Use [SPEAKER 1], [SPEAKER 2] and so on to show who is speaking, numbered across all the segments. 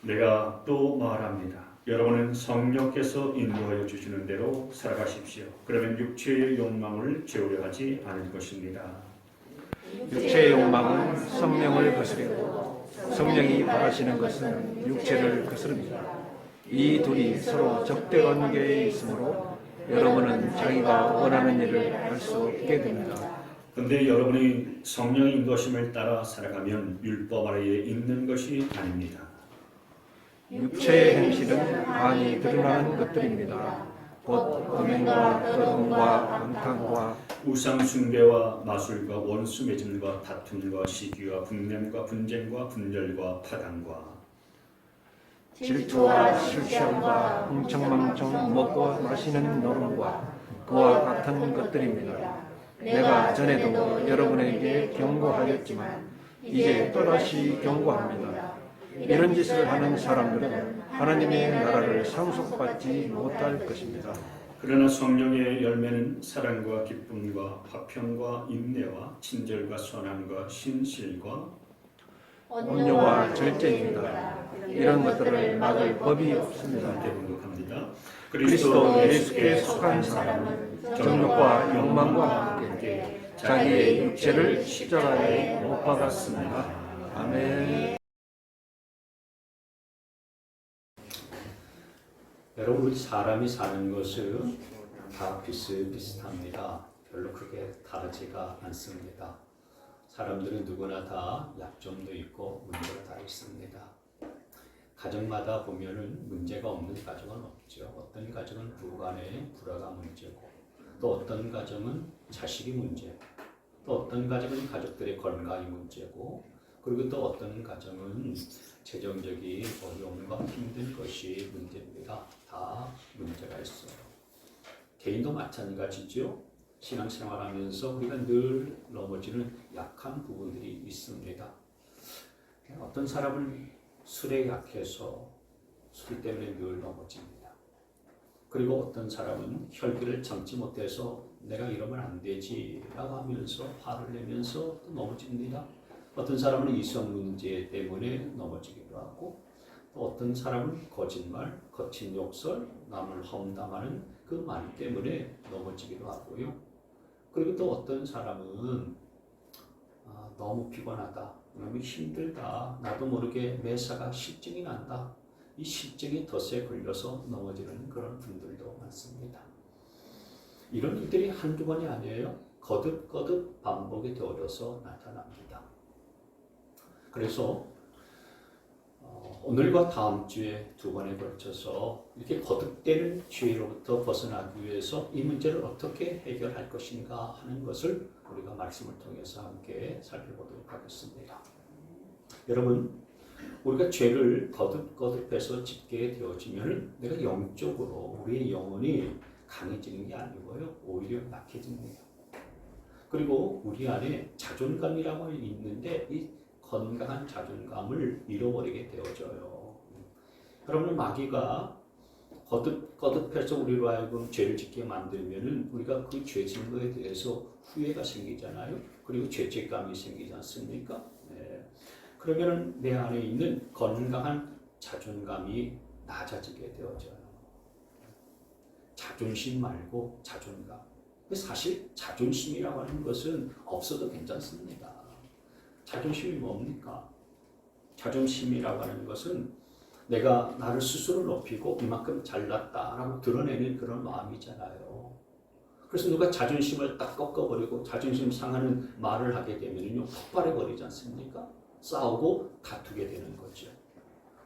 [SPEAKER 1] 내가 또 말합니다. 여러분은 성령께서 인도하여 주시는 대로 살아가십시오. 그러면 육체의 욕망을 채우려 하지 않을 것입니다.
[SPEAKER 2] 육체의 욕망은 성령을 거스르고 성령이 바라시는 것은 육체를 거스릅니다. 이 둘이 서로 적대 관계에 있으므로 여러분은 자기가 원하는 일을 할 수 없게 됩니다.
[SPEAKER 1] 근데 여러분이 성령의 인도심을 따라 살아가면 율법 아래에 있는 것이 아닙니다.
[SPEAKER 2] 육체의 행실은 많이 드러나는 것들입니다. 곧 음행과 더러움과 방탕과
[SPEAKER 1] 우상 숭배와 마술과 원수 맺음과 다툼과 시기와 분냄과 분쟁과 분열과 파당과
[SPEAKER 2] 질투와 실시함과 흥청망청 먹고 마시는 노름과 그와 같은 것들입니다. 내가 전에도 여러분에게 경고하였지만 이제 또다시 경고합니다. 이런 짓을 하는 사람들은 하나님의 나라를 상속받지 못할 것입니다.
[SPEAKER 1] 그러나 성령의 열매는 사랑과 기쁨과 화평과 인내와 친절과 선함과 신실과
[SPEAKER 2] 온유와 절제입니다. 이런 것들을 막을 법이 없습니다.
[SPEAKER 1] 대분독합니다.
[SPEAKER 2] 그리스도 예수께 속한 사람은 정욕과 욕망과 함께 자기의 육체를 십자가에 못 박았습니다. 아멘.
[SPEAKER 3] 여러분, 우리 사람이 사는 것은 다 비슷비슷합니다. 별로 크게 다르지가 않습니다. 사람들은 누구나 다 약점도 있고 문제가 다 있습니다. 가정마다 보면은 문제가 없는 가정은 없죠. 어떤 가정은 부부간의 불화가 문제고, 또 어떤 가정은 자식이 문제고, 또 어떤 가정은 가족들의 건강이 문제고, 그리고 또 어떤 가정은 재정적인 어려움과 힘든 것이 문제입니다. 다 문제가 있어요. 개인도 마찬가지죠. 신앙생활하면서 우리가 늘 넘어지는 약한 부분들이 있습니다. 어떤 사람은 술에 약해서 술 때문에 늘 넘어집니다. 그리고 어떤 사람은 혈기를 참지 못해서 내가 이러면 안 되지 라고 하면서 화를 내면서 또 넘어집니다. 어떤 사람은 이성 문제 때문에 넘어지기도 하고, 또 어떤 사람은 거짓말, 거친 욕설, 남을 험담하는 그 말 때문에 넘어지기도 하고요. 그리고 또 어떤 사람은 너무 피곤하다, 너무 힘들다, 나도 모르게 매사가 실증이 난다, 이 실증이 덫에 걸려서 넘어지는 그런 분들도 많습니다. 이런 일들이 한두 번이 아니에요. 거듭거듭 반복이 되어져서 나타납니다. 그래서 오늘과 다음 주에 두 번에 걸쳐서 이렇게 거듭되는 죄로부터 벗어나기 위해서 이 문제를 어떻게 해결할 것인가 하는 것을 우리가 말씀을 통해서 함께 살펴보도록 하겠습니다. 여러분, 우리가 죄를 거듭거듭해서 짓게 되어지면 내가 영적으로 우리의 영혼이 강해지는 게 아니고요, 오히려 약해집니다. 그리고 우리 안에 자존감이라고 있는데 이 건강한 자존감을 잃어버리게 되어져요. 여러분, 마귀가 거듭해서 우리로 하여금 죄를 짓게 만들면은 우리가 그 죄 짓는 것에 대해서 후회가 생기잖아요. 그리고 죄책감이 생기지 않습니까? 네. 그러면은 내 안에 있는 건강한 자존감이 낮아지게 되어져요. 자존심 말고 자존감. 사실 자존심이라고 하는 것은 없어도 괜찮습니다. 자존심이 뭡니까? 자존심이라고 하는 것은 내가 나를 스스로 높이고 이만큼 잘났다라고 드러내는 그런 마음이잖아요. 그래서 누가 자존심을 딱 꺾어버리고 자존심 상하는 말을 하게 되면요, 폭발해버리지 않습니까? 싸우고 다투게 되는 거죠.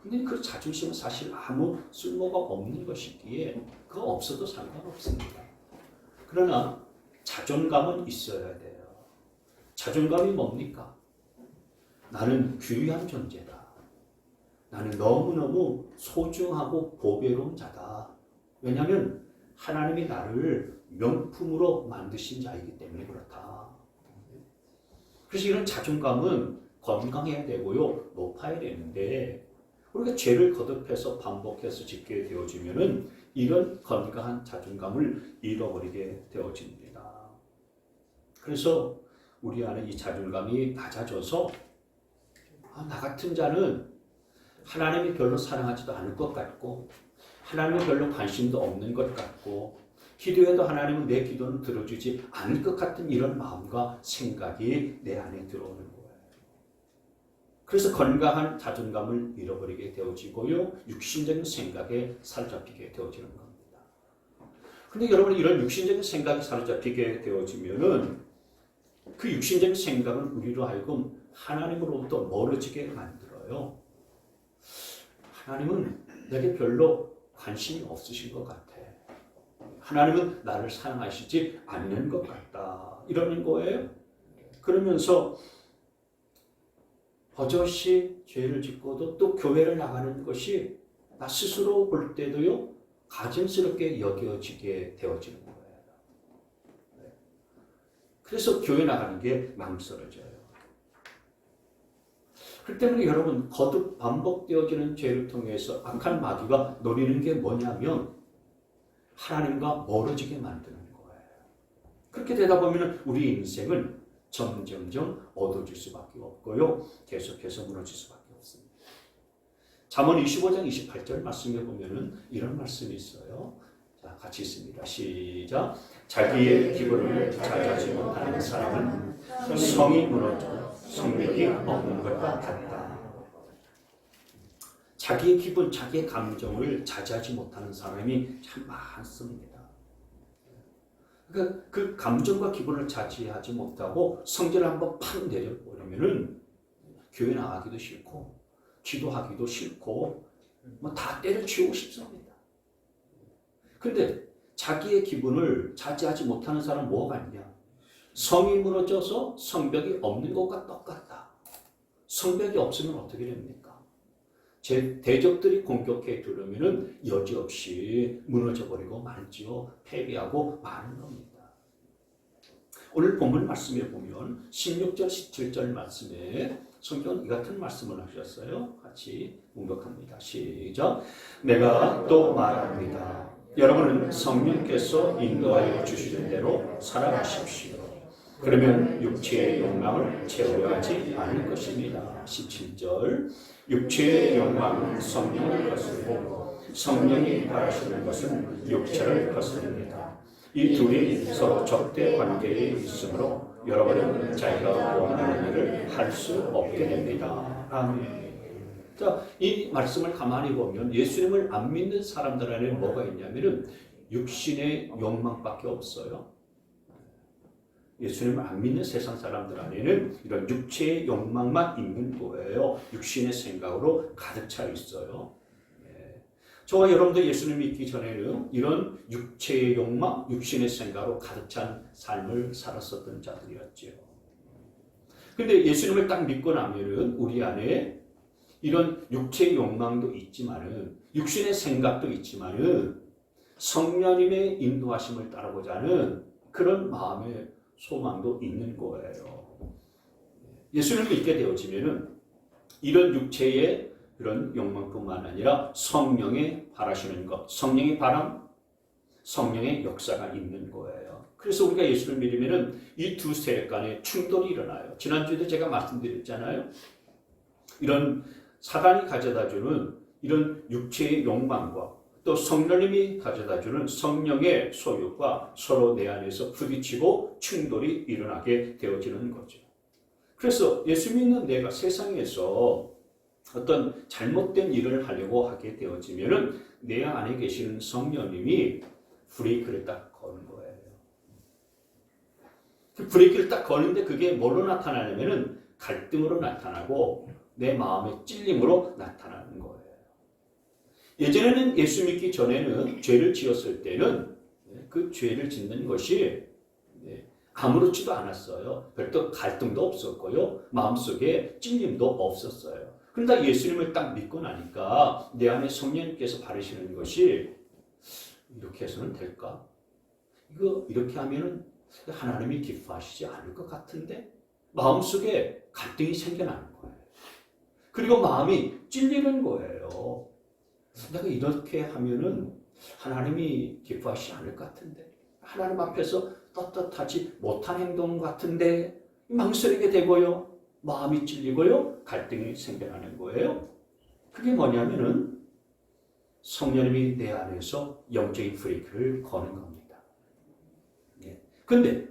[SPEAKER 3] 근데 그 자존심은 사실 아무 쓸모가 없는 것이기에 그거 없어도 상관없습니다. 그러나 자존감은 있어야 돼요. 자존감이 뭡니까? 나는 귀한 존재다. 나는 너무너무 소중하고 보배로운 자다. 왜냐하면 하나님이 나를 명품으로 만드신 자이기 때문에 그렇다. 그래서 이런 자존감은 건강해야 되고요, 높아야 되는데 우리가 죄를 거듭해서 반복해서 짓게 되어지면은 이런 건강한 자존감을 잃어버리게 되어집니다. 그래서 우리 안에 이 자존감이 낮아져서 나 같은 자는 하나님이 별로 사랑하지도 않을 것 같고 하나님이 별로 관심도 없는 것 같고 기도해도 하나님은 내 기도는 들어주지 않을 것 같은 이런 마음과 생각이 내 안에 들어오는 거예요. 그래서 건강한 자존감을 잃어버리게 되어지고요. 육신적인 생각에 사로잡히게 되어지는 겁니다. 근데 여러분 이런 육신적인 생각이 사로잡히게 되어지면은 그 육신적인 생각은 우리로 하여금 하나님으로부터 멀어지게 만들어요. 하나님은 내게 별로 관심이 없으신 것 같아. 하나님은 나를 사랑하시지 않는 것 같다. 이러는 거예요. 그러면서 버젓이 죄를 짓고도 또 교회를 나가는 것이 나 스스로 볼 때도요. 가증스럽게 여겨지게 되어지는 거예요. 그래서 교회 나가는 게 망설여져요. 그렇기 때문에 여러분 거듭 반복되어지는 죄를 통해서 악한 마귀가 노리는 게 뭐냐면 하나님과 멀어지게 만드는 거예요. 그렇게 되다 보면 우리 인생은 점점점 어두워질 수밖에 없고요. 계속해서 무너질 수밖에 없습니다. 잠언 25장 28절 말씀에 보면 이런 말씀이 있어요. 자, 같이 있습니다. 시작. 자기의 기분을 자제하지 못하는 사람은 성이 무너져 성욕이 없는 것과 같다. 자기의 기분, 자기의 감정을 자제하지 못하는 사람이 참 많습니다. 그러니까 그 감정과 기분을 자제하지 못하고 성질을 한번 팍 내려버리면은 교회 나가기도 싫고 기도하기도 싫고 뭐 다 때려치우고 싶습니다. 그런데 자기의 기분을 자제하지 못하는 사람은 뭐가 있냐? 성이 무너져서 성벽이 없는 것과 똑같다. 성벽이 없으면 어떻게 됩니까? 제 대적들이 공격해 들어오면은 여지없이 무너져버리고 말지요. 패배하고 마는 겁니다. 오늘 본문 말씀에 보면 16절, 17절 말씀에 성경은 이 같은 말씀을 하셨어요. 같이 공독합니다. 시작. 내가 또 말합니다. 여러분은 성령께서 인도하여 주시는 대로 살아가십시오. 그러면 육체의 욕망을 채우려 하지 않을 것입니다. 17절. 육체의 욕망은 성령을 거스르고 성령이 바라시는 것은 육체를 거스릅니다. 이 둘이 서로 적대 관계에 있으므로 여러분은 자기가 원하는 일을 할 수 없게 됩니다. 아멘. 자, 이 말씀을 가만히 보면 예수님을 안 믿는 사람들 안에 뭐가 있냐면은 육신의 욕망밖에 없어요. 예수님을 안 믿는 세상 사람들 안에는 이런 육체의 욕망만 있는 거예요. 육신의 생각으로 가득 차 있어요. 저와 여러분들 예수님 믿기 전에는 이런 육체의 욕망, 육신의 생각으로 가득 찬 삶을 살았었던 자들이었죠. 근데 예수님을 딱 믿고 나면은 우리 안에 이런 육체의 욕망도 있지만은 육신의 생각도 있지만은 성령님의 인도하심을 따르고자 하는 그런 마음의 소망도 있는 거예요. 예수님을 믿게 되어지면은 이런 육체의 그런 욕망뿐만 아니라 성령의 바라시는 것, 성령의 바람, 성령의 역사가 있는 거예요. 그래서 우리가 예수를 믿으면은 이 두 세력 간에 충돌이 일어나요. 지난주에도 제가 말씀드렸잖아요. 이런 사단이 가져다주는 이런 육체의 욕망과 또 성령님이 가져다주는 성령의 소욕과 서로 내 안에서 부딪히고 충돌이 일어나게 되어지는 거죠. 그래서 예수 믿는 내가 세상에서 어떤 잘못된 일을 하려고 하게 되어지면은 내 안에 계시는 성령님이 브레이크를 딱 거는 거예요. 그 브레이크를 딱 거는데 그게 뭘로 나타나냐면은 갈등으로 나타나고 내 마음의 찔림으로 나타나는 거예요. 예전에는 예수 믿기 전에는 죄를 지었을 때는 그 죄를 짓는 것이 아무렇지도 않았어요. 별도 갈등도 없었고요. 마음속에 찔림도 없었어요. 그러다 예수님을 딱 믿고 나니까 내 안에 성령님께서 바르시는 것이 이렇게 해서는 될까? 이거 이렇게 하면은 하나님이 기뻐하시지 않을 것 같은데? 마음속에 갈등이 생겨나는 거예요. 그리고 마음이 찔리는 거예요. 내가 이렇게 하면은 하나님이 기뻐하시지 않을 것 같은데? 하나님 앞에서 떳떳하지 못한 행동 같은데? 망설이게 되고요. 마음이 찔리고요. 갈등이 생겨나는 거예요. 그게 뭐냐면은 성령님이 내 안에서 영적인 브레이크를 거는 겁니다. 근데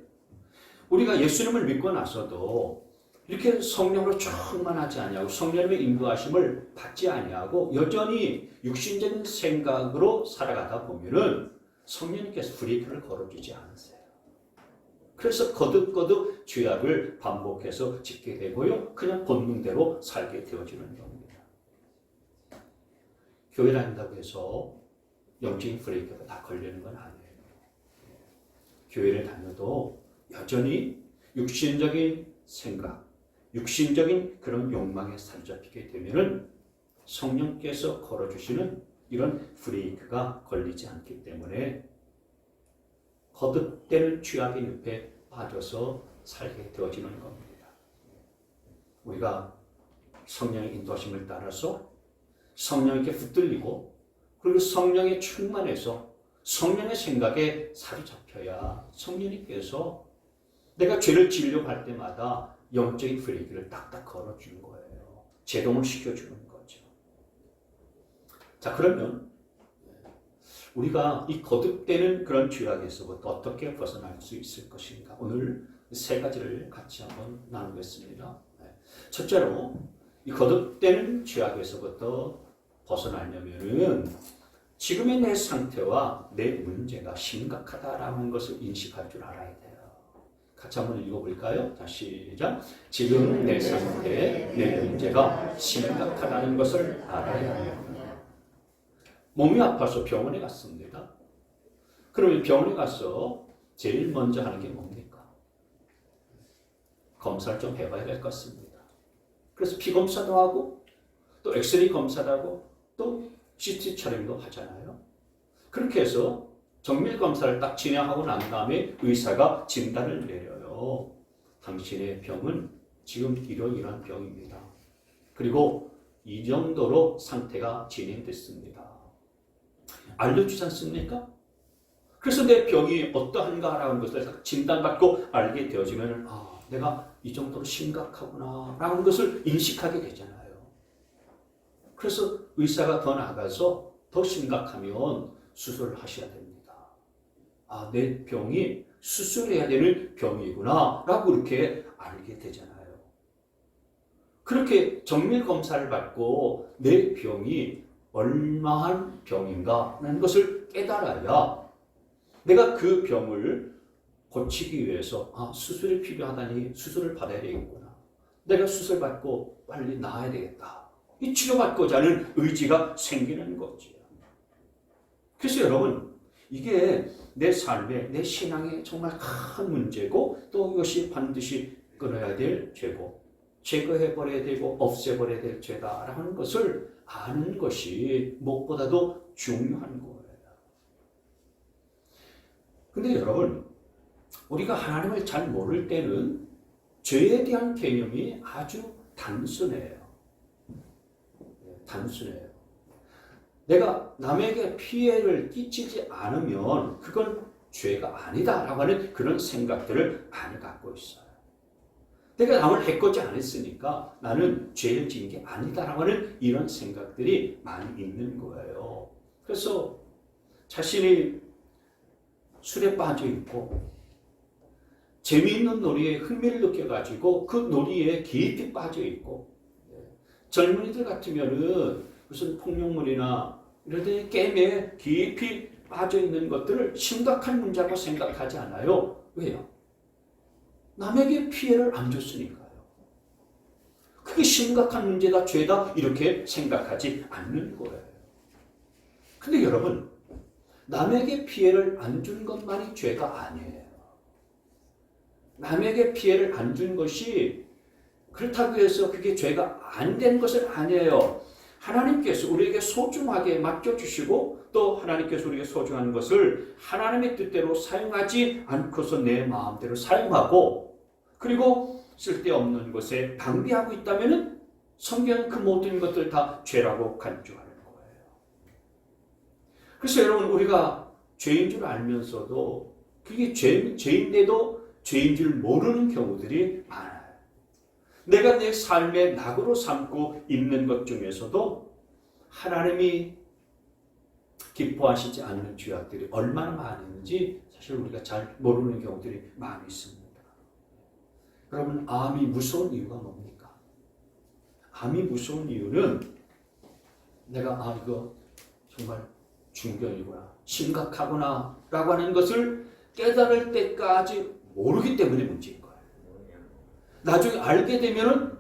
[SPEAKER 3] 우리가 예수님을 믿고 나서도 이렇게 성령으로 충만하지 아니하고 성령님의 인도하심을 받지 아니하고 여전히 육신적인 생각으로 살아가다 보면은 성령님께서 브레이크를 걸어주지 않으세요. 그래서 거듭거듭 죄악을 반복해서 짓게 되고요. 그냥 본능대로 살게 되어지는 겁니다. 교회 다닌다고 해서 영적인 브레이크가 다 걸리는 건 아니에요. 교회를 다녀도 여전히 육신적인 생각, 육신적인 그런 욕망에 사로잡히게 되면은 성령께서 걸어주시는 이런 브레이크가 걸리지 않기 때문에 거듭되는 죄악의 늪에 빠져서 살게 되어지는 겁니다. 우리가 성령의 인도하심을 따라서 성령에게 붙들리고 그리고 성령에 충만해서 성령의 생각에 사로잡혀야 성령님께서 내가 죄를 지으려고 할 때마다 영적인 브레이크를 딱딱 걸어주는 거예요. 제동을 시켜주는 거죠. 자, 그러면 우리가 이 거듭되는 그런 죄악에서부터 어떻게 벗어날 수 있을 것인가? 오늘 세 가지를 같이 한번 나누겠습니다. 첫째로 이 거듭되는 죄악에서부터 벗어나려면은 지금의 내 상태와 내 문제가 심각하다라는 것을 인식할 줄 알아야 돼요. 같이 한번 읽어볼까요? 자, 시작. 지금 내 상태, 내 문제가 심각하다는 것을 알아야 합니다. 몸이 아파서 병원에 갔습니다. 그러면 병원에 가서 제일 먼저 하는 게 뭡니까? 검사를 좀 해봐야 될 것 같습니다. 그래서 피 검사도 하고 또 엑스레이 검사도 하고 또 CT 촬영도 하잖아요. 그렇게 해서 정밀 검사를 딱 진행하고 난 다음에 의사가 진단을 내려요. 당신의 병은 지금 이러이러한 병입니다. 그리고 이 정도로 상태가 진행됐습니다. 알려주지 않습니까? 그래서 내 병이 어떠한가라는 것을 진단받고 알게 되어지면 내가 이 정도로 심각하구나 라는 것을 인식하게 되잖아요. 그래서 의사가 더 나가서 더 심각하면 수술을 하셔야 됩니다. 내 병이 수술해야 되는 병이구나 라고 이렇게 알게 되잖아요. 그렇게 정밀 검사를 받고 내 병이 얼마한 병인가 라는 것을 깨달아야 내가 그 병을 고치기 위해서 수술이 필요하다니 수술을 받아야 되겠구나. 내가 수술 받고 빨리 나아야 되겠다. 이 치료받고자 하는 의지가 생기는 거죠. 그래서 여러분 이게 내 삶에 내 신앙에 정말 큰 문제고 또 이것이 반드시 끊어야 될 죄고 제거해버려야 되고 없애버려야 될 죄다라는 것을 아는 것이 무엇보다도 중요한 거예요. 근데 여러분 우리가 하나님을 잘 모를 때는 죄에 대한 개념이 아주 단순해요. 단순해요. 내가 남에게 피해를 끼치지 않으면 그건 죄가 아니다라고 하는 그런 생각들을 많이 갖고 있어요. 내가 남을 해코지 않았으니까 나는 죄를 지은 게 아니다라고 하는 이런 생각들이 많이 있는 거예요. 그래서 자신이 술에 빠져 있고 재미있는 놀이에 흥미를 느껴가지고 그 놀이에 깊이 빠져 있고 젊은이들 같으면은 무슨 폭력물이나 이런 데 게임에 깊이 빠져 있는 것들을 심각한 문제라고 생각하지 않아요. 왜요? 남에게 피해를 안 줬으니까요. 그게 심각한 문제다, 죄다 이렇게 생각하지 않는 거예요. 근데 여러분 남에게 피해를 안 준 것만이 죄가 아니에요. 남에게 피해를 안 준 것이 그렇다고 해서 그게 죄가 안 된 것은 아니에요. 하나님께서 우리에게 소중하게 맡겨주시고 또 하나님께서 우리에게 소중한 것을 하나님의 뜻대로 사용하지 않고서 내 마음대로 사용하고 그리고 쓸데없는 것에 낭비하고 있다면 성경은 그 모든 것들 다 죄라고 간주하는 거예요. 그래서 여러분 우리가 죄인 줄 알면서도 그게 죄인데도 죄인 줄 모르는 경우들이 많아요. 내가 내 삶의 낙으로 삼고 있는 것 중에서도 하나님이 기뻐하시지 않는 죄악들이 얼마나 많은지 사실 우리가 잘 모르는 경우들이 많이 있습니다. 여러분, 암이 무서운 이유가 뭡니까? 암이 무서운 이유는 내가 이거 정말 중병이구나, 심각하구나 라고 하는 것을 깨달을 때까지 모르기 때문에 문제인 거예요. 나중에 알게 되면은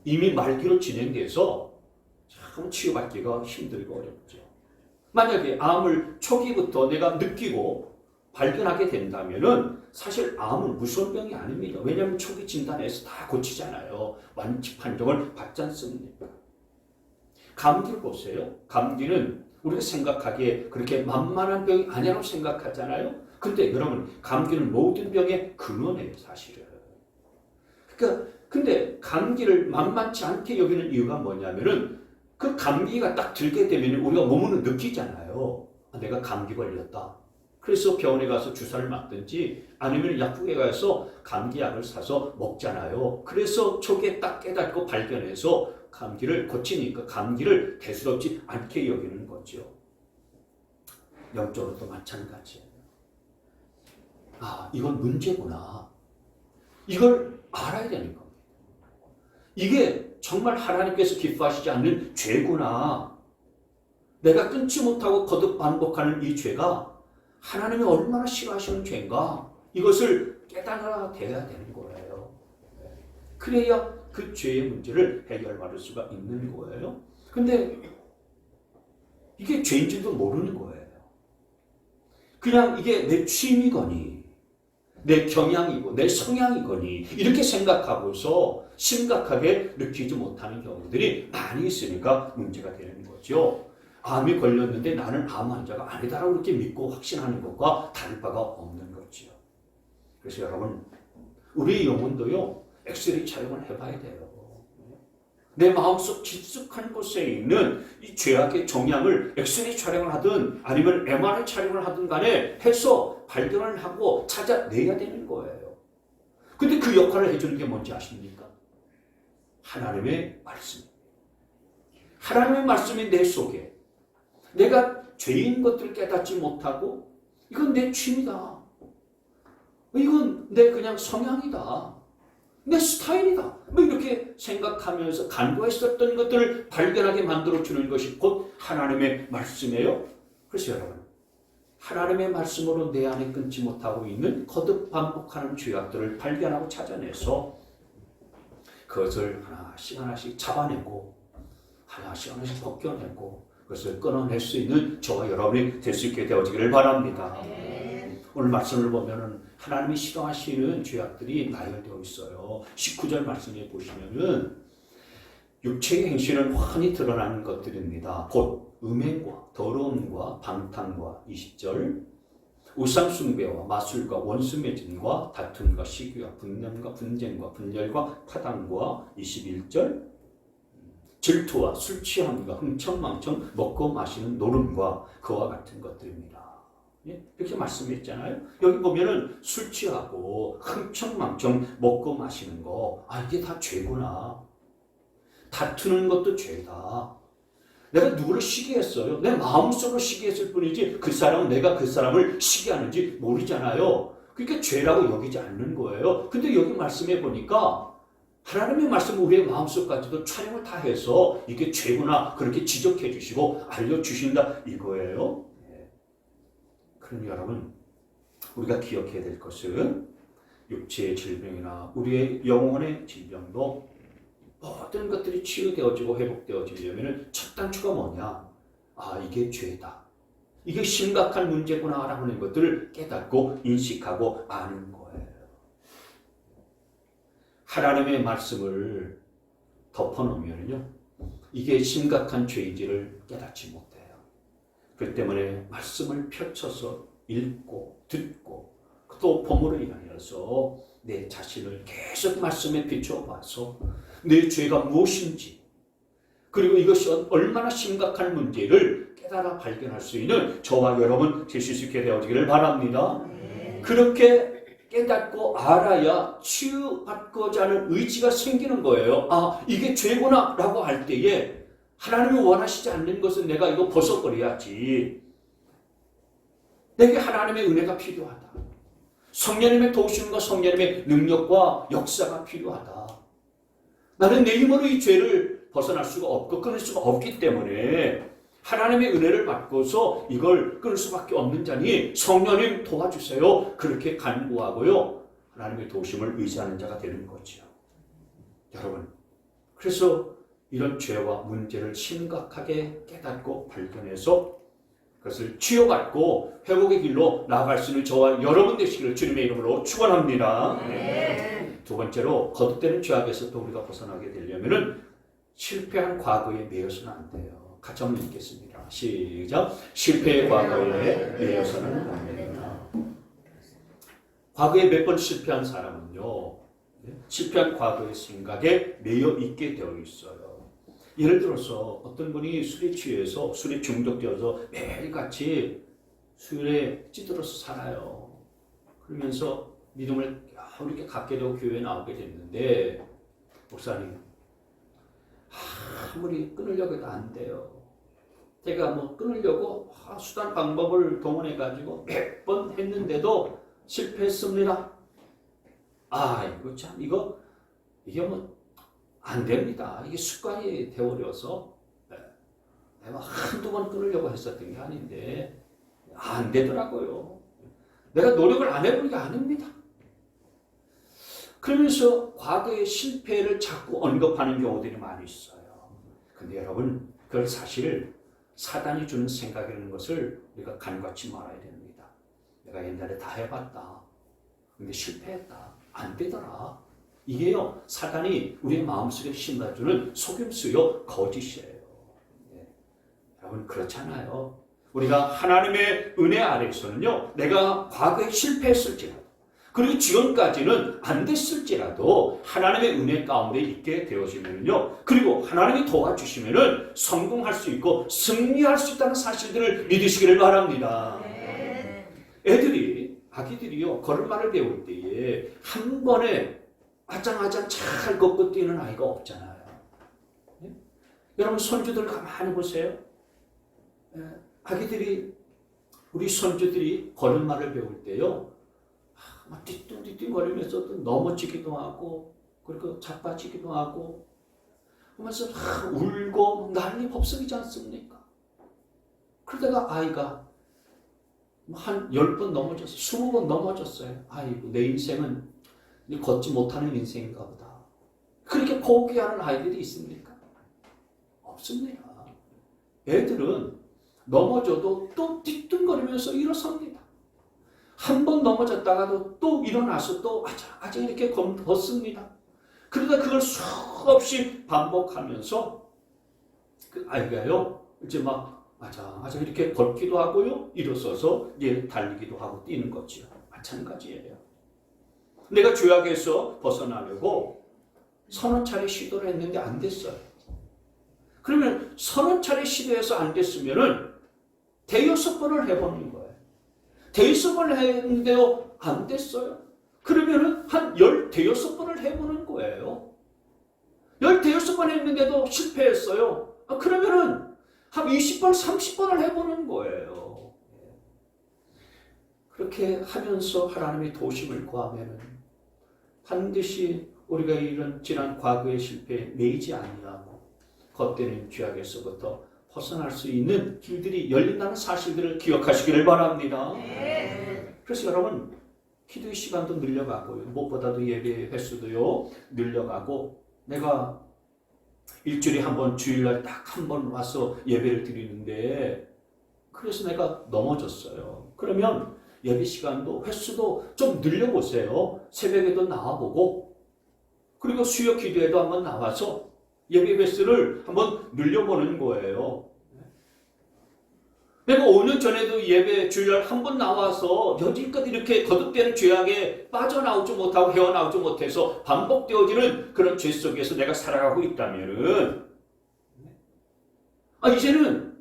[SPEAKER 3] 이미 말기로 진행돼서 참 치유받기가 힘들고 어렵죠. 만약에 암을 초기부터 내가 느끼고 발견하게 된다면은 사실 암은 무서운 병이 아닙니다. 왜냐하면 초기 진단에서 다 고치잖아요. 완치 판정을 받지 않습니까? 감기를 보세요. 감기는 우리가 생각하기에 그렇게 만만한 병이 아니라고 생각하잖아요. 근데 여러분, 감기는 모든 병의 근원이에요, 사실은. 그러니까 근데 감기를 만만치 않게 여기는 이유가 뭐냐면은 그 감기가 딱 들게 되면 우리가 몸으로 느끼잖아요. 내가 감기 걸렸다. 그래서 병원에 가서 주사를 맞든지 아니면 약국에 가서 감기약을 사서 먹잖아요. 그래서 초기에 딱 깨닫고 발견해서 감기를 고치니까 감기를 대수롭지 않게 여기는 거죠. 영적으로도 마찬가지예요. 이건 문제구나. 이걸 알아야 되는 겁니다. 이게 정말 하나님께서 기뻐하시지 않는 죄구나. 내가 끊지 못하고 거듭 반복하는 이 죄가 하나님이 얼마나 싫어하시는 죄인가? 이것을 깨달아야 되는 거예요. 그래야 그 죄의 문제를 해결받을 수가 있는 거예요. 근데 이게 죄인지도 모르는 거예요. 그냥 이게 내 취미거니 내 경향이고 내 성향이거니 이렇게 생각하고서 심각하게 느끼지 못하는 경우들이 많이 있으니까 문제가 되는 거죠. 암이 걸렸는데 나는 암 환자가 아니다라고 이렇게 믿고 확신하는 것과 다를 바가 없는 거죠. 그래서 여러분, 우리 영혼도요, 엑스레이 촬영을 해봐야 돼요. 내 마음속 깊숙한 곳에 있는 이 죄악의 종양을 엑스레이 촬영을 하든 아니면 MRI 촬영을 하든 간에 해서 발견을 하고 찾아내야 되는 거예요. 근데 그 역할을 해주는 게 뭔지 아십니까? 하나님의 말씀. 하나님의 말씀이 내 속에 내가 죄인 것들을 깨닫지 못하고 이건 내 취미다. 이건 내 그냥 성향이다. 내 스타일이다. 이렇게 생각하면서 간과했었던 것들을 발견하게 만들어주는 것이 곧 하나님의 말씀이에요. 그래서 여러분, 하나님의 말씀으로 내 안에 끊지 못하고 있는 거듭 반복하는 죄악들을 발견하고 찾아내서 그것을 하나씩 잡아내고 하나씩 벗겨내고 그것을 끊어낼 수 있는 저와 여러분이 될 수 있게 되어지기를 바랍니다. 오늘 말씀을 보면은 하나님이 싫어하시는 죄악들이 나열되어 있어요. 19절 말씀에 보시면은 육체의 행실은 환히 드러나는 것들입니다. 곧 음행과 더러움과 방탕과 20절 우상 숭배와 마술과 원수 맺음과 다툼과 시기와 분념과 분쟁과 분열과 파당과 21절 질투와 술 취함과 흥청망청 먹고 마시는 노름과 그와 같은 것들입니다. 이렇게 말씀했잖아요. 여기 보면은 술 취하고 흥청망청 먹고 마시는 거, 이게 다 죄구나. 다투는 것도 죄다. 내가 누구를 시기했어요? 내 마음속으로 시기했을 뿐이지 그 사람은 내가 그 사람을 시기하는지 모르잖아요. 그러니까 죄라고 여기지 않는 거예요. 근데 여기 말씀해 보니까 하나님의 말씀은 우리의 마음속까지도 촬영을 다 해서 이게 죄구나 그렇게 지적해 주시고 알려주신다 이거예요. 그럼 여러분, 우리가 기억해야 될 것은 육체의 질병이나 우리의 영혼의 질병도 모든 것들이 치유되어지고 회복되어지려면 첫 단추가 뭐냐? 이게 죄다. 이게 심각한 문제구나 라고 하는 것들을 깨닫고 인식하고 아는 거예요. 하나님의 말씀을 덮어놓으면요, 이게 심각한 죄인지를 깨닫지 못해요. 그 때문에 말씀을 펼쳐서 읽고 듣고 또 본문을 인하여서 내 자신을 계속 말씀에 비춰봐서 내 죄가 무엇인지 그리고 이것이 얼마나 심각한 문제를 깨달아 발견할 수 있는 저와 여러분 되실 수 있게 되어지기를 바랍니다. 그렇게 깨닫고 알아야 치유받고자 하는 의지가 생기는 거예요. 이게 죄구나 라고 할 때에 하나님이 원하시지 않는 것은 내가 이거 벗어버려야지. 내게 하나님의 은혜가 필요하다. 성령님의 도우심과 성령님의 능력과 역사가 필요하다. 나는 내 힘으로 이 죄를 벗어날 수가 없고 끊을 수가 없기 때문에 하나님의 은혜를 받고서 이걸 끊을 수밖에 없는 자니 성령님 도와주세요. 그렇게 간구하고요. 하나님의 도우심을 의지하는 자가 되는 거죠. 여러분, 그래서 이런 죄와 문제를 심각하게 깨닫고 발견해서 그것을 치유받고 회복의 길로 나아갈 수 있는 저와 여러분 되시기를 주님의 이름으로 축원합니다. 네. 두 번째로 거듭되는 죄악에서 또 우리가 벗어나게 되려면은 실패한 과거에 매여서는 안 돼요. 같이 한번 읽겠습니다. 시작. 실패의 과거에 매여서는 안 된다. 과거에 몇 번 실패한 사람은요, 실패한 과거의 생각에 매여 있게 되어 있어요. 예를 들어서 어떤 분이 술에 취해서 술에 중독되어서 매일같이 술에 찌들어서 살아요. 그러면서 믿음을 이렇게 갖게 되고 교회에 나오게 됐는데 목사님 아무리 끊으려고 해도 안 돼요. 제가 뭐 끊으려고 수단 방법을 동원해 가지고 몇 번 했는데도 실패했습니다. 이거 참 이게 뭐 안 됩니다. 이게 습관이 되어버려서 내가 한두 번 끊으려고 했었던 게 아닌데 안 되더라고요. 내가 노력을 안 해본 게 아닙니다. 그러면서 과거의 실패를 자꾸 언급하는 경우들이 많이 있어요. 근데 여러분, 그걸 사실 사단이 주는 생각이라는 것을 우리가 간과치 말아야 됩니다. 내가 옛날에 다 해봤다. 근데 실패했다. 안 되더라. 이게요, 사단이 우리의 마음속에 심어주는 속임수요, 거짓이에요. 네. 여러분, 그렇잖아요. 우리가 하나님의 은혜 아래에서는요, 내가 과거에 실패했을지라도, 그리고 지금까지는 안 됐을지라도 하나님의 은혜 가운데 있게 되어지면요, 그리고 하나님이 도와주시면은 성공할 수 있고 승리할 수 있다는 사실들을 믿으시기를 바랍니다. 아기들이요, 걸음마를 배울 때에 한 번에 아장아장 잘 걷고 뛰는 아이가 없잖아요. 네? 여러분, 손주들 가만히 보세요. 우리 손주들이 걸음마를 배울 때요, 막 띠뚱띠뚱거리면서 또 넘어지기도 하고, 그리고 자빠지기도 하고, 하면서 울고 난리 법석이지 않습니까? 그러다가 아이가 한 10번 넘어졌어요. 20번 넘어졌어요. 아이고, 내 인생은 걷지 못하는 인생인가 보다. 그렇게 포기하는 아이들이 있습니까? 없습니다. 애들은 넘어져도 또 띠뚱거리면서 일어섭니다. 한 번 넘어졌다가도 또 일어나서 또 아직 이렇게 걷습니다. 그러다 그걸 수없이 반복하면서 그 아이가요, 이제 막 아자 이렇게 걷기도 하고요, 일어서서 달리기도 하고 뛰는 거지요. 마찬가지예요. 내가 죄악에서 벗어나려고 서너 차례 시도를 했는데 안 됐어요. 그러면 서너 차례 시도해서 안 됐으면은 대여섯 번을 해보는 거예요. 대여섯 번을 했는데요, 안 됐어요. 그러면은 한 15번을 해보는 거예요. 15번 했는데도 실패했어요. 그러면은 한 20번, 30번을 해보는 거예요. 그렇게 하면서 하나님의 도심을 구하면은 반드시 우리가 이런 지난 과거의 실패에 매이지 아니하고 겉되는 죄악에서부터 벗어날 수 있는 길들이 열린다는 사실들을 기억하시기를 바랍니다. 그래서 여러분, 기도의 시간도 늘려가고요, 무엇보다도 예배 횟수도요 늘려가고, 내가 일주일에 한 번, 주일날 딱 한 번 와서 예배를 드리는데 그래서 내가 넘어졌어요. 그러면 예배 시간도 횟수도 좀 늘려보세요. 새벽에도 나와보고, 그리고 수요 기도에도 한번 나와서 예배 횟수를 한번 늘려보는 거예요. 내가 5년 전에도 예배 주일날 한 번 나와서 여지껏 이렇게 거듭되는 죄악에 빠져나오지 못하고 헤어나오지 못해서 반복되어지는 그런 죄 속에서 내가 살아가고 있다면은, 이제는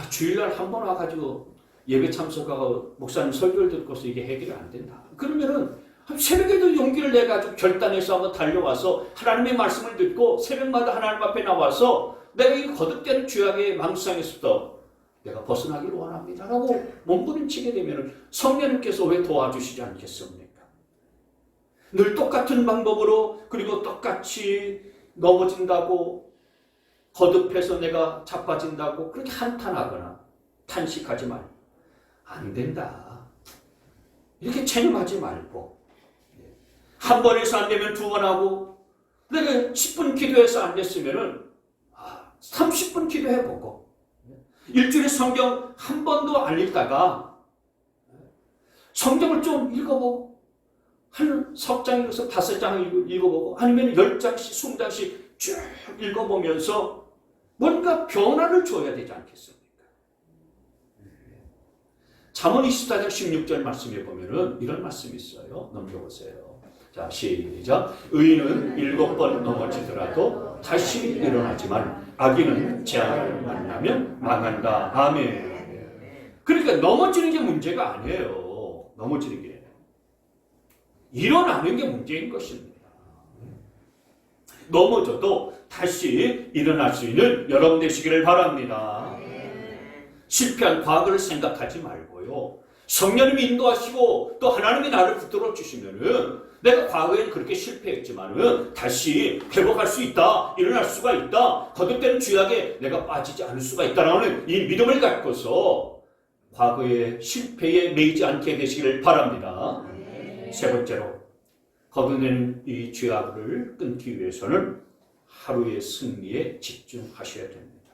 [SPEAKER 3] 주일날 한 번 와가지고 예배 참석하고 목사님 설교를 듣고서 이게 해결이 안 된다. 그러면은 새벽에도 용기를 내가지고 결단해서 한번 달려와서 하나님의 말씀을 듣고 새벽마다 하나님 앞에 나와서 내가 이 거듭되는 죄악의 망상에서부터 내가 벗어나기를 원합니다 라고 몸부림치게 되면 성령님께서 왜 도와주시지 않겠습니까? 늘 똑같은 방법으로 그리고 똑같이 넘어진다고 거듭해서 내가 자빠진다고 그렇게 한탄하거나 탄식하지 말고 안 된다. 이렇게 체념하지 말고 한 번에서 안 되면 두 번 하고 내가 10분 기도해서 안 됐으면은 30분 기도해보고 일주일에 성경 한 번도 안 읽다가 성경을 좀 읽어보고 한 석 장 읽어서 5장 읽어보고 아니면 10장씩 20장씩 쭉 읽어보면서 뭔가 변화를 줘야 되지 않겠습니까? 잠언 24장 16절 말씀에 보면은 이런 말씀이 있어요. 넘겨보세요. 자, 시작. 의인은 7번 넘어지더라도 다시 일어나지만 악인은 재앙을 만나면 망한다. 아멘. 그러니까 넘어지는 게 문제가 아니에요. 넘어지는 게. 일어나는 게 문제인 것입니다. 넘어져도 다시 일어날 수 있는 여러분 되시기를 바랍니다. 실패한 과거를 생각하지 말고요. 성령님이 인도하시고 또 하나님이 나를 붙들어 주시면은 내가 과거에는 그렇게 실패했지만은 다시 회복할 수 있다. 일어날 수가 있다. 거듭되는 죄악에 내가 빠지지 않을 수가 있다라는 이 믿음을 갖고서 과거의 실패에 매이지 않게 되시기를 바랍니다. 세 번째로 거듭되는 이 죄악을 끊기 위해서는 하루의 승리에 집중하셔야 됩니다.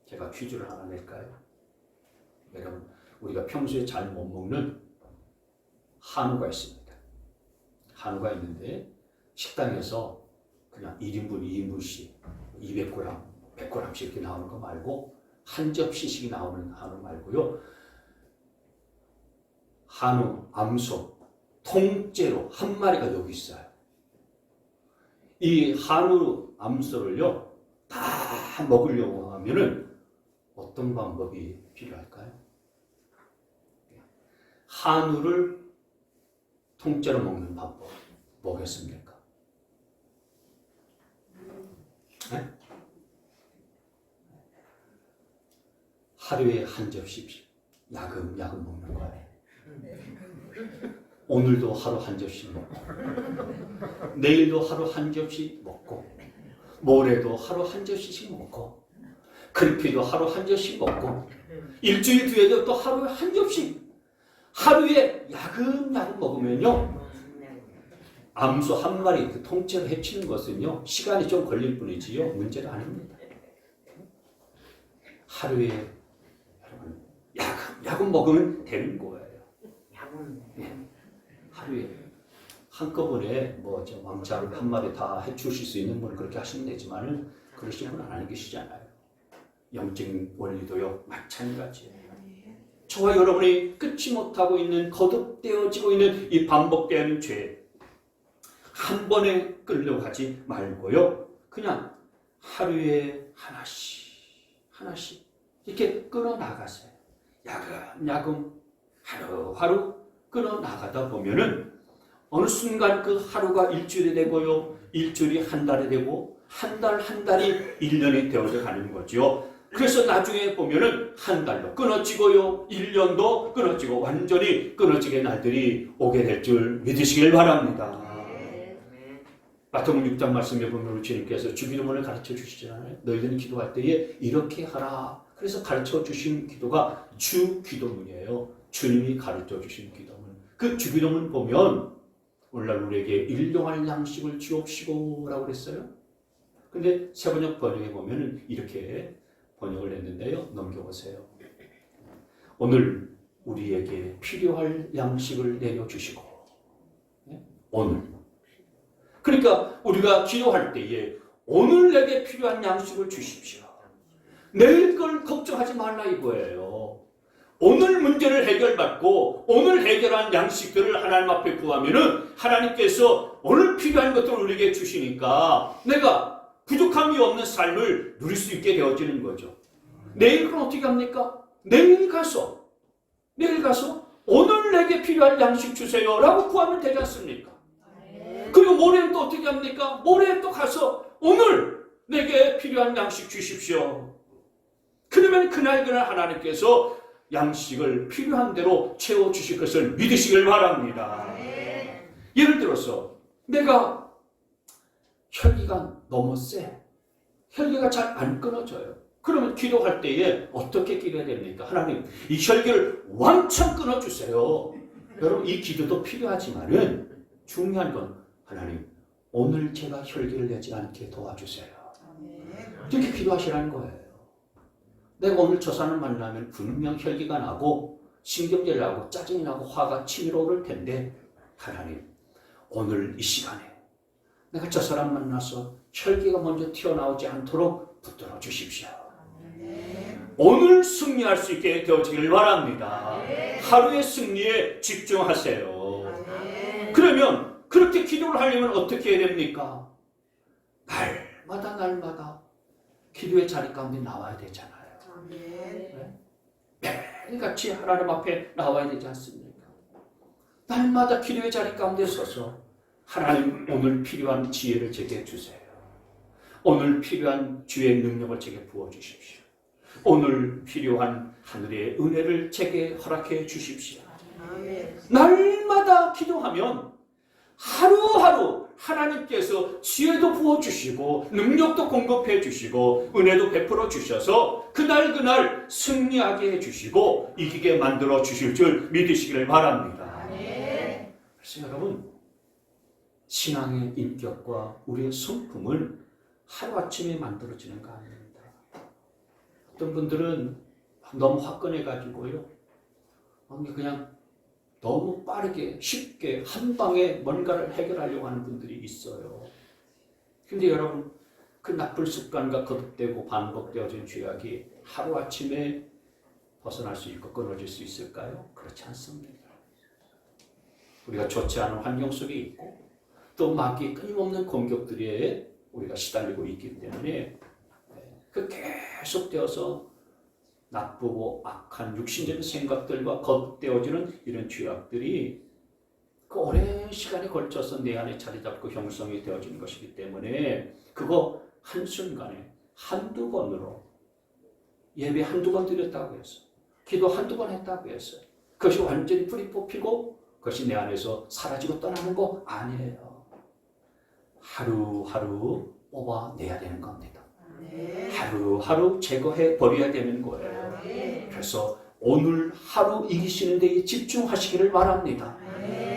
[SPEAKER 3] 제가 퀴즈를 하나 낼까요? 여러분, 우리가 평소에 잘 못 먹는 한우가 있습니다. 한우가 있는데 식당에서 그냥 1인분, 2인분씩 200g, 100g씩 이렇게 나오는 거 말고 한 접시씩 나오는 한우 말고요. 한우, 암소, 통째로 한 마리가 여기 있어요. 이 한우, 암소를요 다 먹으려고 하면은 어떤 방법이 필요할까요? 한우를 통째로 먹는 방법 뭐겠습니까? 네? 하루에 한 접시씩 야금야금 먹는 거예요. 오늘도 하루 한 접시 먹고 내일도 하루 한 접시 먹고 모레도 하루 한 접시씩 먹고 그리피도 하루 한 접시 먹고 일주일 뒤에도 또 하루에 한 접시 하루에 야금야금 먹으면요 암소 한 마리 그 통째로 해치는 것은요 시간이 좀 걸릴 뿐이지요 문제가 아닙니다. 하루에 여러분 야금 먹으면 되는 거예요. 네. 하루에 한꺼번에 뭐 저 왕창 한 마리 다 해주실 수 있는 분은 그렇게 하시면 되지만은 그러시는 분은 안 계시잖아요. 영적인 원리도요 마찬가지예요. 저와 여러분이 끊지 못하고 있는 거듭되어지고 있는 이 반복되는 죄 한 번에 끊으려고 하지 말고요. 그냥 하루에 하나씩 이렇게 끊어 나가세요. 야금 하루하루 끊어 나가다 보면은 어느 순간 그 하루가 일주일이 되고요. 일주일이 한 달이 되고 한 달이 1년이 되어져 가는 거죠. 그래서 나중에 보면은 한 달도 끊어지고요. 1년도 끊어지고 완전히 끊어지게 날들이 오게 될 줄 믿으시길 바랍니다. 마태복음 6장 말씀에 보면 우리 주님께서 주기도문을 가르쳐 주시잖아요. 너희들은 기도할 때에 이렇게 하라. 그래서 가르쳐 주신 기도가 주기도문이에요. 주님이 가르쳐 주신 기도문. 그 주기도문 보면 오늘날 우리에게 일용할 양식을 주옵시고 라고 그랬어요. 근데 세번역 번역에 보면 이렇게 번역을 했는데요. 넘겨보세요. 오늘 우리에게 필요할 양식을 내려주시고 오늘 그러니까 우리가 기도할 때에 오늘 내게 필요한 양식을 주십시오. 내일 걸 걱정하지 말라 이거예요. 오늘 문제를 해결받고 오늘 해결한 양식들을 하나님 앞에 구하면은 하나님께서 오늘 필요한 것들을 우리에게 주시니까 내가 부족함이 없는 삶을 누릴 수 있게 되어지는 거죠. 내일 그럼 어떻게 합니까? 내일 가서 오늘 내게 필요한 양식 주세요 라고 구하면 되지 않습니까? 그리고 모레는 또 어떻게 합니까? 모레 또 가서 오늘 내게 필요한 양식 주십시오. 그러면 그날 하나님께서 양식을 필요한 대로 채워주실 것을 믿으시길 바랍니다. 예를 들어서 내가 혈기가 너무 세. 혈기가 잘 안 끊어져요. 그러면 기도할 때에 어떻게 기도해야 됩니까? 하나님, 이 혈기를 왕창 끊어주세요. 여러분, 이 기도도 필요하지만은 중요한 건 하나님, 오늘 제가 혈기를 내지 않게 도와주세요. 이렇게 기도하시라는 거예요. 내가 오늘 저 사람 만나면 분명 혈기가 나고 신경질 나고 짜증이 나고 화가 치밀어 오를 텐데 하나님, 오늘 이 시간에 내가 저 사람 만나서 혈기가 먼저 튀어나오지 않도록 붙들어 주십시오. 오늘 승리할 수 있게 되어지길 바랍니다. 하루의 승리에 집중하세요. 그러면 그렇게 기도를 하려면 어떻게 해야 됩니까? 날마다 기도의 자리 가운데 나와야 되잖아요. 매일같이 하나님 앞에 나와야 되지 않습니까? 날마다 기도의 자리 가운데 서서 하나님, 오늘 필요한 지혜를 제게 주세요. 오늘 필요한 주의 능력을 제게 부어주십시오. 오늘 필요한 하늘의 은혜를 제게 허락해 주십시오. 날마다 기도하면 하루하루 하나님께서 지혜도 부어주시고 능력도 공급해 주시고 은혜도 베풀어 주셔서 그날 승리하게 해주시고 이기게 만들어 주실 줄 믿으시기를 바랍니다. 그래서 여러분, 신앙의 인격과 우리의 성품을 하루아침에 만들어지는 거 아닙니다. 어떤 분들은 너무 화끈해가지고요, 그냥 너무 빠르게 쉽게 한 방에 뭔가를 해결하려고 하는 분들이 있어요. 근데 여러분, 그 나쁜 습관과 거듭되고 반복되어진 죄악이 하루아침에 벗어날 수 있고 끊어질 수 있을까요? 그렇지 않습니다. 우리가 좋지 않은 환경 속에 있고 또 마귀의 끊임없는 공격들에 우리가 시달리고 있기 때문에 그 계속되어서 나쁘고 악한 육신적인 생각들과 거듭되어지는 이런 죄악들이 그 오랜 시간에 걸쳐서 내 안에 자리 잡고 형성이 되어지는 것이기 때문에 그거 한순간에 한두 번으로 예배 한두 번 드렸다고 해서 기도 한두 번 했다고 해서 그것이 완전히 뿌리 뽑히고 그것이 내 안에서 사라지고 떠나는 거 아니에요. 하루하루 뽑아내야 되는 겁니다. 하루하루 제거해 버려야 되는 거예요. 그래서 오늘 하루 이기시는 데에 집중하시기를 바랍니다.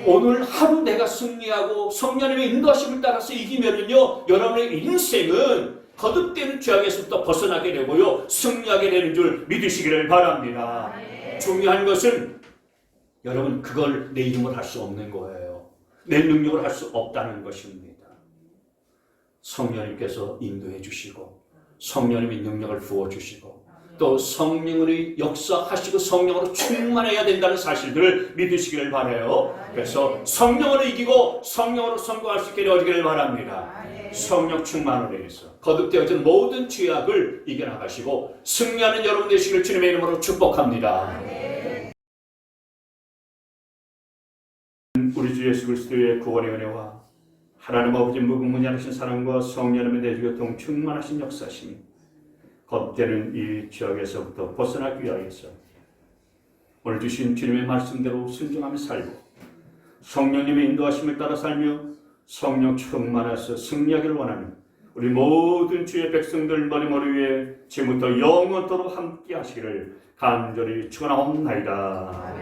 [SPEAKER 3] 오늘 하루 내가 승리하고 성령님의 인도하심을 따라서 이기면은요, 여러분의 인생은 거듭되는 죄악에서부터 벗어나게 되고요, 승리하게 되는 줄 믿으시기를 바랍니다. 중요한 것은 여러분, 그걸 내 힘으로 할 수 없는 거예요. 내 능력으로 할 수 없다는 것입니다. 성령님께서 인도해 주시고 성령님의 능력을 부어주시고 또 성령의 역사하시고 성령으로 충만해야 된다는 사실들을 믿으시기를 바라요. 그래서 성령으로 이기고 성령으로 성공할 수 있게 되어지기를 바랍니다. 성령 충만으로 인해서 거듭되어진 모든 죄악을 이겨나가시고 승리하는 여러분 되시기를 주님의 이름으로 축복합니다. 우리 주 예수 그리스도의 구원의 은혜와 하나님 아버지 무궁무진하신 사랑과 성령님의 내주교통 충만하신 역사심이 겁되는 이 지역에서부터 벗어나기 위하여서 오늘 주신 주님의 말씀대로 순종하며 살고 성령님의 인도하심을 따라 살며 성령 충만해서 승리하기를 원하는 우리 모든 주의 백성들 머리 위에 지금부터 영원토록 함께 하시기를 간절히 축원하옵나이다.